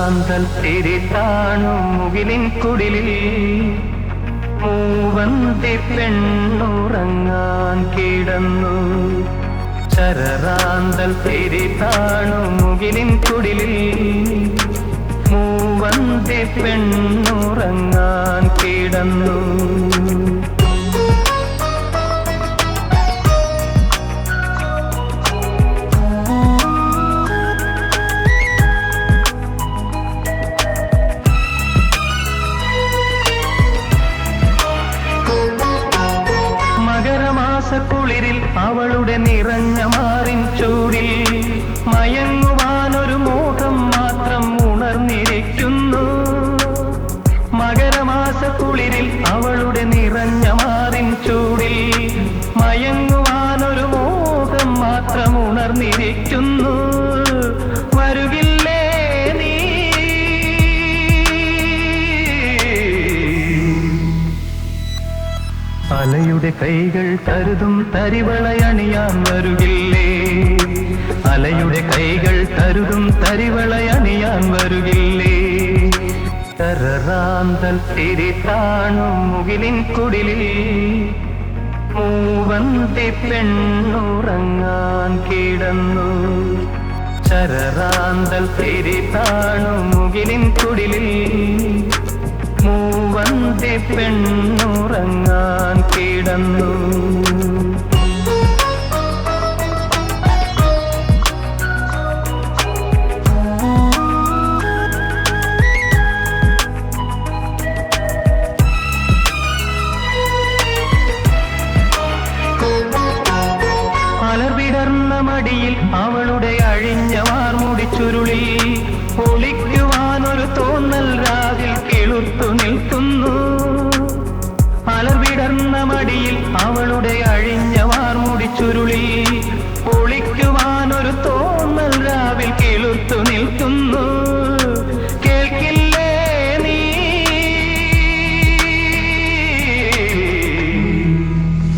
ചരറാന്തൽ തിരിത്താണു മുകിലിൻ കുടിലിൽ മൂവന്തി പെണ്ണുറങ്ങാൻ കിടന്നു. ചരറാന്തൽ തിരിത്താണു മുകിലിൻ കുടിലിൽ മൂവന്തി പെണ്ണുറങ്ങാൻ കിടന്നു. കുളിരിൽ അവളുടെ നിറഞ്ഞ മാറിൻ ചൂടിൽ മയങ്ങുവാനൊരു മോഹം മാത്രം ഉണർന്നിരിക്കുന്നു. മകരമാസ കുളിരിൽ അവളുടെ നിറഞ്ഞ മാറിൻ ചൂടിൽ മയങ്ങുവാനൊരു മോഹം മാത്രം ഉണർന്നിരിക്കുന്നു. വരുകില്ലേ നീ? അലയുടെ കൈകൾ കരുതും തരിവളയണിയാൻ വരുകില്ലേ? അലയുടെ കൈകൾ കരുതും തരിവളയണിയാൻ വരുകില്ലേ? ചരറാന്തൽ തിരിത്താണു മുകിലിൻ കുടിലിൽ മൂവന്തി പെണ്ണുറങ്ങാൻ കിടന്നു. ചരറാന്തൽ തിരിത്താണു മുകിലിൻ കുടിലിൽ മൂവന്തി പെണ്ണുറങ്ങാൻ കിടന്നു. അലർവിടർന്ന മടിയിൽ അവളുടെ അഴിഞ്ഞ വാർമുടി ചുരുളിൽ ഒളിക്കുവാനൊരു തോന്നൽ രാവിൽ കിളുത്തു നിൽക്കുന്നു. അലർവിടർന്ന മടിയിൽ അവളുടെ അഴിഞ്ഞ വാർമുടി ചുരുളിൽ ഒളിക്കുവാനൊരു തോന്നൽ രാവിൽ കിളുത്തു നിൽക്കുന്നു. കേൾക്കില്ലേ നീ?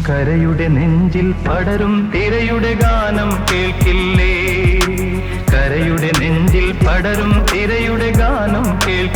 കരയുടെ നെഞ്ചിൽ പടരും തിരയുടെ ഗാനം കേൾക്കില്ലേ? കരയുടെ നെഞ്ചിൽ പടരും തിരയുടെ ഗാനം കേൾക്കില്ലേ?